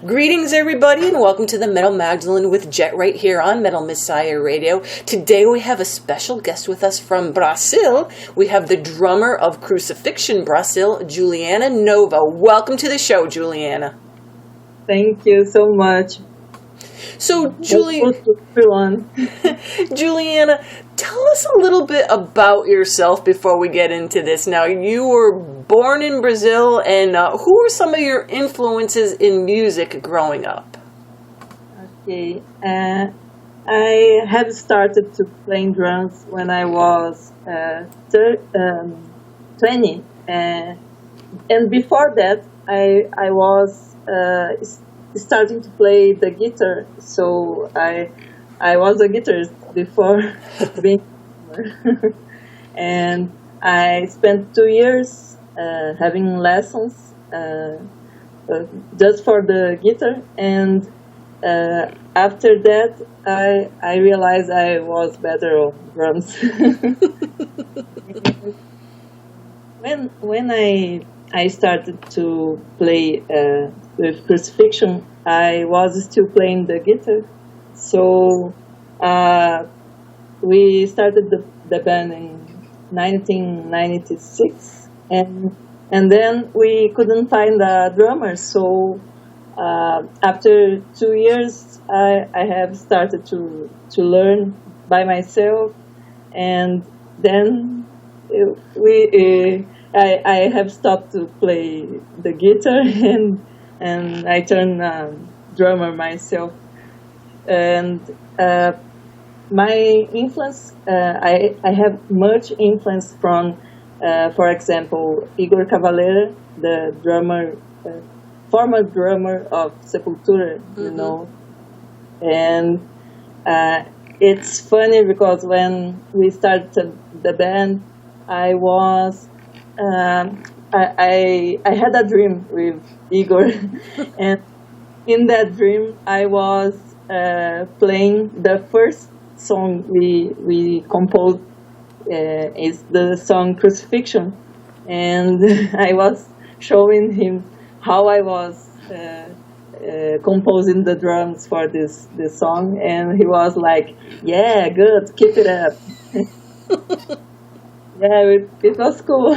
Greetings, everybody, and welcome to the Metal Magdalene with Jet right here on Metal Messiah Radio. Today we have a special guest with us from Brazil. We have the drummer of Crucifixion Brazil, Juliana Novo. Welcome to the show, Juliana. Thank you so much. So, everyone. Juliana, tell us a little bit about yourself before we get into this. Now, you were born in Brazil, and who were some of your influences in music growing up? Okay, I have started to play drums when I was 20, and before that, I was starting to play the guitar. So I was a guitarist before being and I spent 2 years having lessons just for the guitar, and after that I realized I was better on drums. when I started to play with Crucifixion, I was still playing the guitar. So we started the band in 1996, and then we couldn't find a drummer. So after 2 years, I have started to learn by myself, and then I have stopped to play the guitar, and I turned drummer myself. And my influence, I have much influence from, for example, Igor Cavalera, the drummer, former drummer of Sepultura, you know. And it's funny because when we started the band, I had a dream with Igor, and in that dream I was playing the first song we composed, is the song Crucifixion, and I was showing him how I was composing the drums for this song, and he was like, "Yeah, good, keep it up." Yeah, it was cool.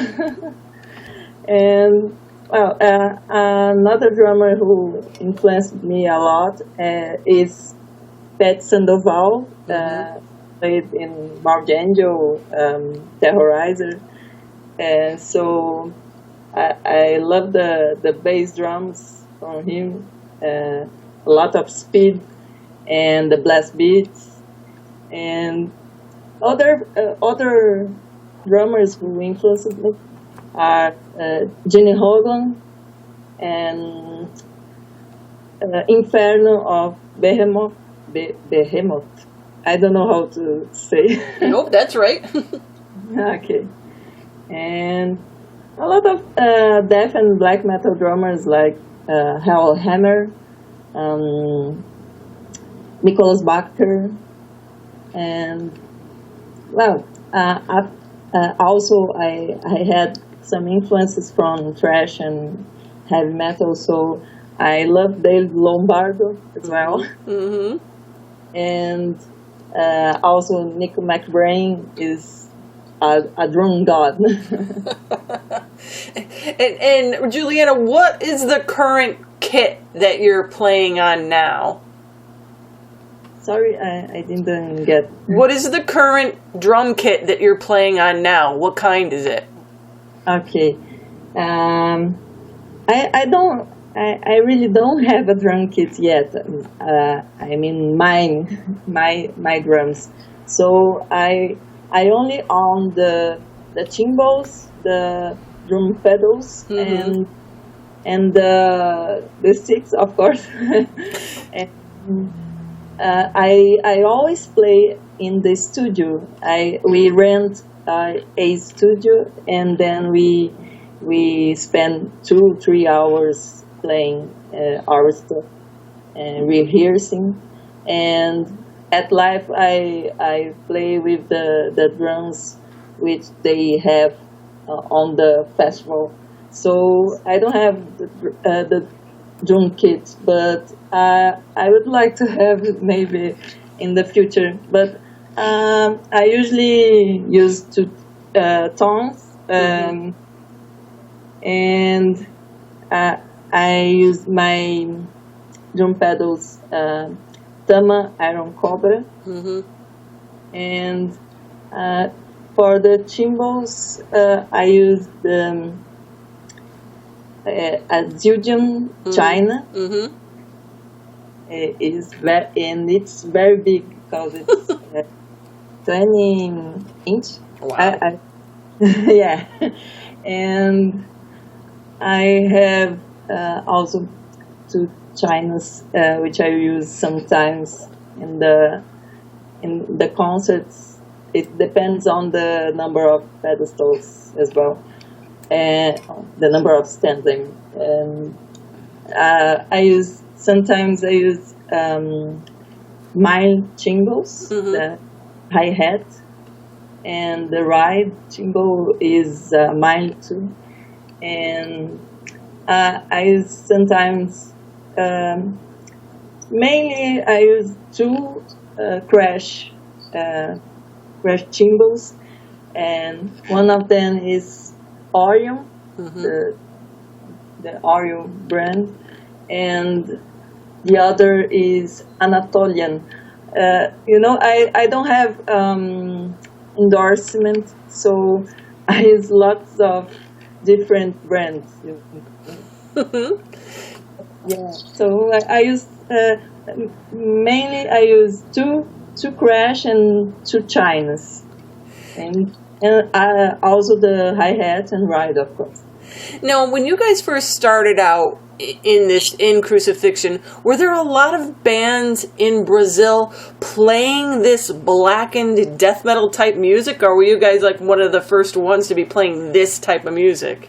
And well, another drummer who influenced me a lot is Pet Sandoval, played in Margangel, Terrorizer, and so I love the bass drums from him, a lot of speed and the blast beats, and other drummers who influenced me are Jenny Hogan and Inferno of Behemoth. I don't know how to say. Nope, that's right. Okay. And a lot of death and black metal drummers like Hal Hammer, Nicholas Bachter, and well, also I had some influences from thrash and heavy metal, so I love Dave Lombardo as well. Mm-hmm. And also Nick McBrain is a drum god. and Juliana, what is the current kit that you're playing on now? Sorry, I didn't get. What is the current drum kit that you're playing on now? What kind is it? Okay, I really don't have a drum kit yet. I mean my drums. So I only own the cymbals, the drum pedals, and the sticks, of course. And I always play in the studio. We rent a studio, and then we spend 2-3 hours playing our stuff and rehearsing. And at live, I play with the drums which they have on the festival. So I don't have drum kit, but I would like to have it maybe in the future. But I usually use two tones, and I use my drum pedals, Tama Iron Cobra, and for the cymbals, I use the a Zildjian China. And it's very big because it's 20 inch. Wow. Yeah, and I have also two Chinas, which I use sometimes in the concerts. It depends on the number of pedestals as well, and the number of stands. Sometimes I use mile cymbals, the hi hat, and the ride cymbal is mile too, and I use sometimes mainly I use two crash cymbals, and one of them is Orion, the Orion brand, and the other is Anatolian. I don't have endorsement, so I use lots of different brands. Yeah, so I use mainly I use two crash and two chinas, and also the hi hat and ride, of course. Now, when you guys first started out in Crucifixion, were there a lot of bands in Brazil playing this blackened death metal type music, or were you guys like one of the first ones to be playing this type of music?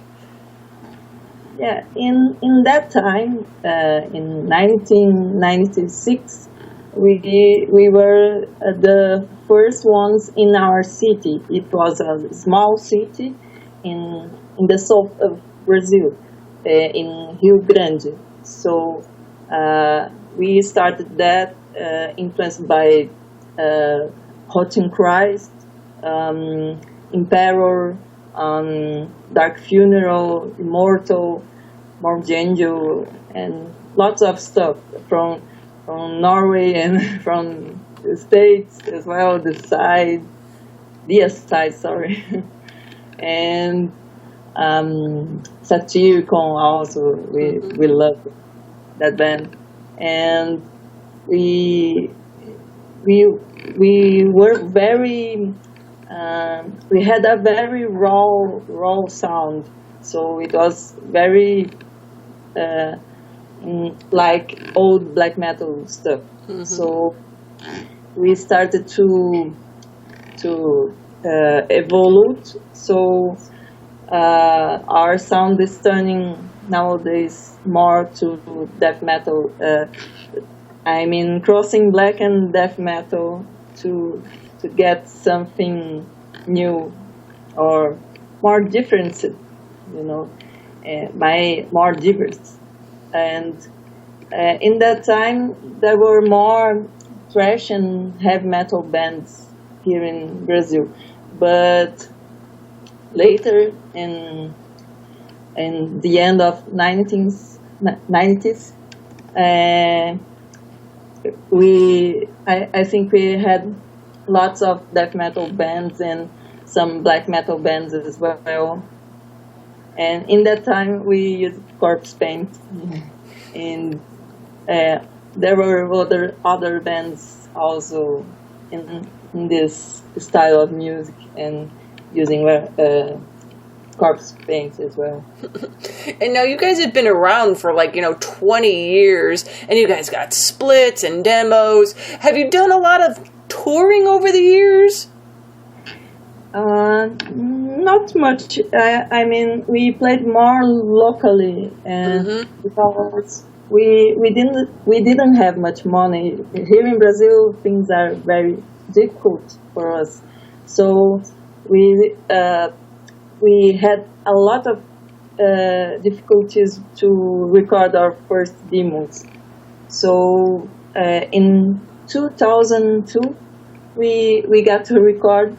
Yeah, in that time, in 1996, we were the first ones in our city. It was a small city in the south of Brazil, in Rio Grande. So we started that, influenced by Rotten Christ, Emperor, Dark Funeral, Immortal, Morgenjo, and lots of stuff from Norway and from the States as well, the side, sorry. And Satyricon also, we love that band. And we were very we had a very raw sound, so it was very like old black metal stuff. So we started to evolve. So our sound is turning nowadays more to death metal. Crossing black and death metal to get something new or more different, more diverse. And in that time, there were more thrash and heavy metal bands here in Brazil. But later, in the end of 90s, I think we had lots of death metal bands and some black metal bands as well. And in that time, we used corpse paint, and there were other bands also in this style of music and using corpse paint as well. And now you guys have been around for 20 years, and you guys got splits and demos. Have you done a lot of touring over the years? Not much. We played more locally, and because we didn't have much money here in Brazil. Things are very difficult for us, so we had a lot of difficulties to record our first demos. So in 2002, we got to record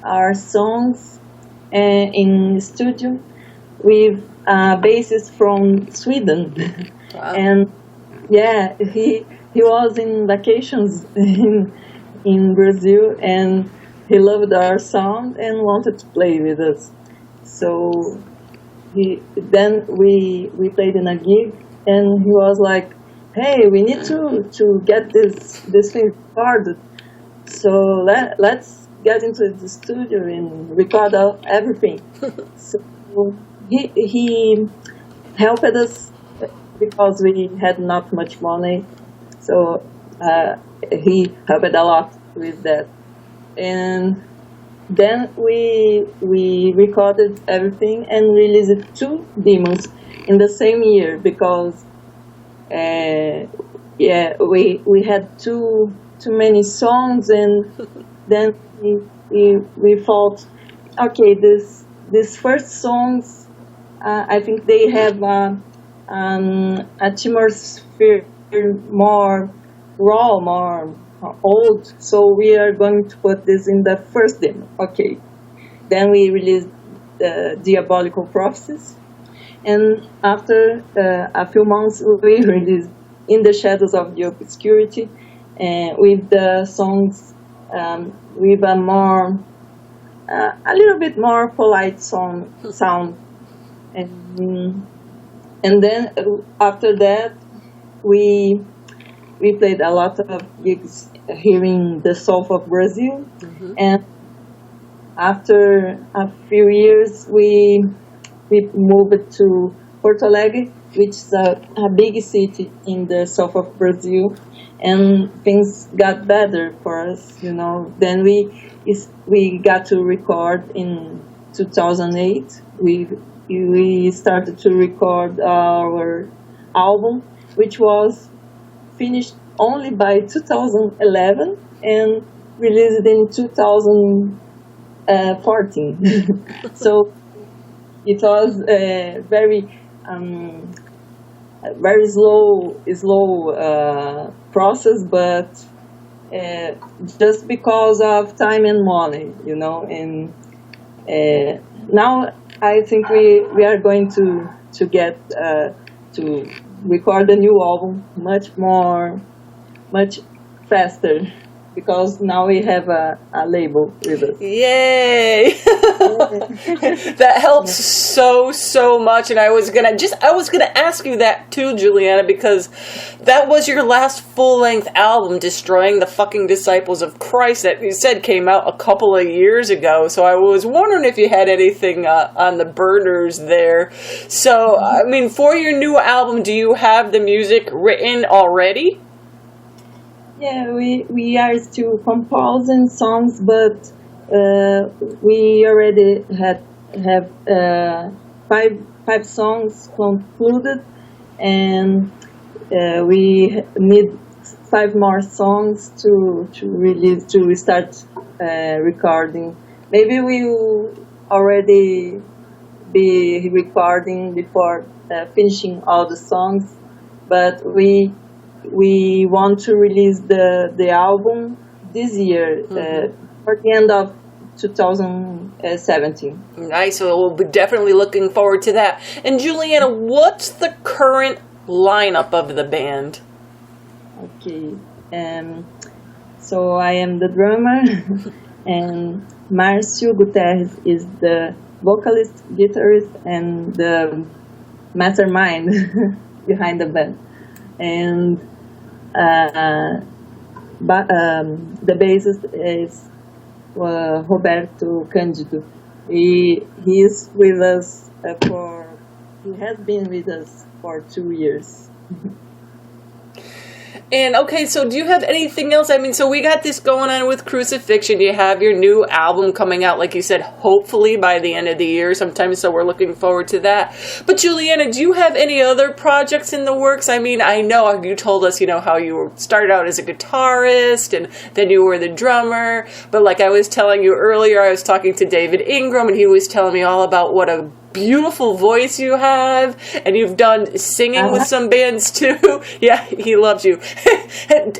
our songs in studio with a bassist from Sweden. Wow. And yeah, he was in vacations in Brazil, and he loved our sound and wanted to play with us. So then we played in a gig, and he was like, "Hey, we need to get this thing recorded. So let's get into the studio and record everything." So he helped us because we had not much money. So he helped a lot with that. And then we recorded everything and released 2 demos in the same year because we had too many songs, and then we thought, okay, this first songs, I think they have atmosphere more raw, more old, so we are going to put this in the first demo. Okay. Then we released Diabolical Prophecies, and after a few months we released In the Shadows of the Obscurity, with the songs with a little bit more polite sound. And then after that, we played a lot of gigs here in the south of Brazil. Mm-hmm. And after a few years, we moved to Porto Alegre, which is a big city in the south of Brazil, and things got better for us, you know. Then we got to record in 2008. We started to record our album, which was finished only by 2011 and released in 2014. So it was a very slow process, but just because of time and money, you know. And now I think we are going to get to record a new album much faster, because now we have a label with us. Yay! That helps so much, and I was gonna ask you that too, Juliana, because that was your last full-length album, Destroying the Fucking Disciples of Christ, that you said came out a couple of years ago. So I was wondering if you had anything on the burners there. So I mean, for your new album, do you have the music written already? Yeah, we are still composing songs, but we already have five songs concluded, and we need 5 more songs to start recording. Maybe we will already be recording before finishing all the songs, but we want to release the album this year, for the end of 2017. Nice, so we'll be definitely looking forward to that. And Juliana, what's the current lineup of the band? Okay, so I am the drummer, and Márcio Guterres is the vocalist, guitarist, and the mastermind behind the band. And the bassist is Roberto Cândido. He is with us he has been with us for 2 years. And okay, so do you have anything else? I mean, so we got this going on with Crucifixion. You have your new album coming out, like you said, hopefully by the end of the year sometime, so we're looking forward to that. But Juliana, do you have any other projects in the works? I mean, I know you told us, you know, how you started out as a guitarist and then you were the drummer. But like I was telling you earlier, I was talking to David Ingram, and he was telling me all about what a beautiful voice you have, and you've done singing with some bands too. Yeah, he loves you.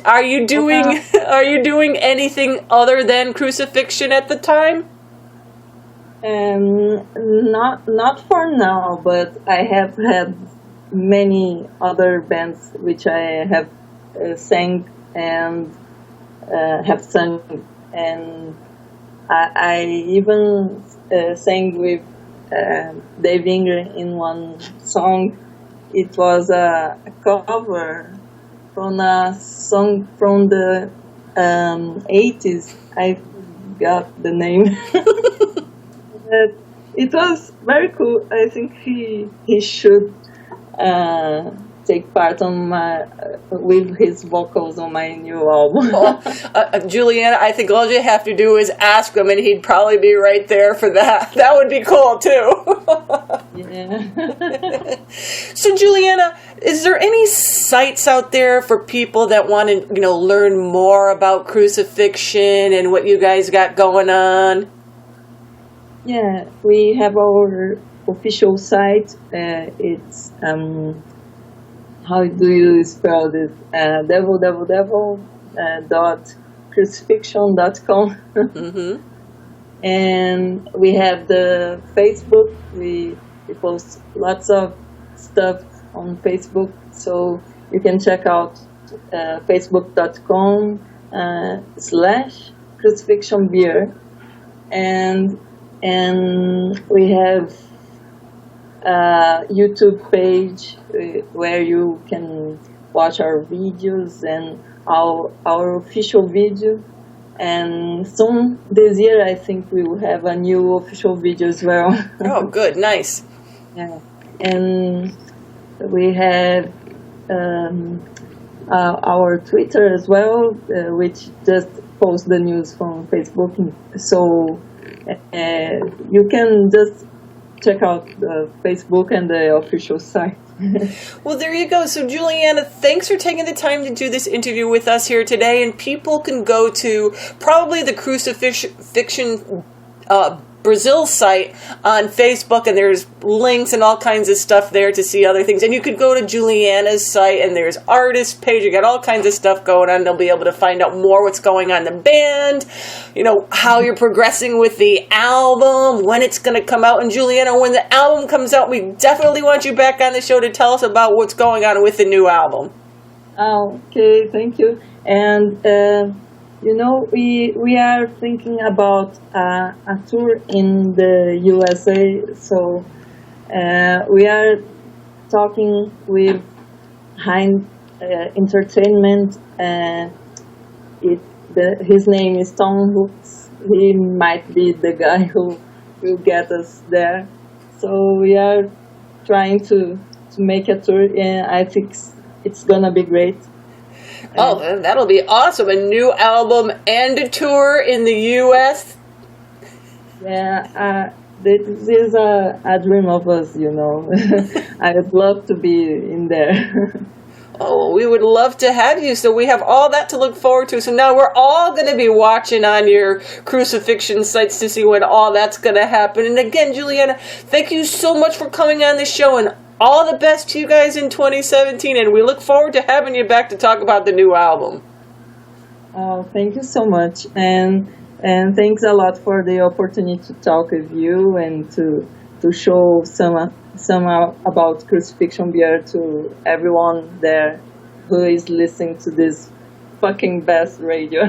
Are you doing anything other than Crucifixion at the time? Not for now, but I have had many other bands which I have sang and have sung, and I even sang with Dave Ingrid in one song. It was a cover from a song from the 80s. I got the name. It was very cool. I think he should take part on with his vocals on my new album. Juliana, I think all you have to do is ask him, and he'd probably be right there for that. That would be cool too. Yeah. So, Juliana, is there any sites out there for people that want to, learn more about Crucifixion and what you guys got going on? Yeah, we have our official site. It's how do you spell this? www.crucifixion.com. Mm-hmm. And we have the Facebook. We post lots of stuff on Facebook, so you can check out facebook.com /crucifixion beer, and we have a YouTube page where you can watch our videos and our official video. And soon this year, I think we will have a new official video as well. Oh, good, nice. Yeah, and we have our Twitter as well, which just posts the news from Facebook. So you can just check out the Facebook and the official site. Well, there you go. So, Juliana, thanks for taking the time to do this interview with us here today. And people can go to probably the Crucifixion Brazil site on Facebook, and there's links and all kinds of stuff there to see other things. And you could go to Juliana's site, and there's artist page. You got all kinds of stuff going on. They'll be able to find out more what's going on in the band, how you're progressing with the album, when it's going to come out. And Juliana, when the album comes out, we definitely want you back on the show to tell us about what's going on with the new album. Okay, thank you. And we are thinking about a tour in the USA, so we are talking with Hind Entertainment. His name is Tom Hooks. He might be the guy who will get us there. So we are trying to make a tour, and I think it's gonna be great. Oh, that'll be awesome. A new album and a tour in the U.S. Yeah, this is a dream of us, I would love to be in there. Oh, we would love to have you. So we have all that to look forward to. So now we're all going to be watching on your Crucifixion sites to see when all that's going to happen. And again, Juliana, thank you so much for coming on the show, and all the best to you guys in 2017, and we look forward to having you back to talk about the new album. Oh, thank you so much, and thanks a lot for the opportunity to talk with you and to show some about Crucifixion beer to everyone there who is listening to this fucking best radio.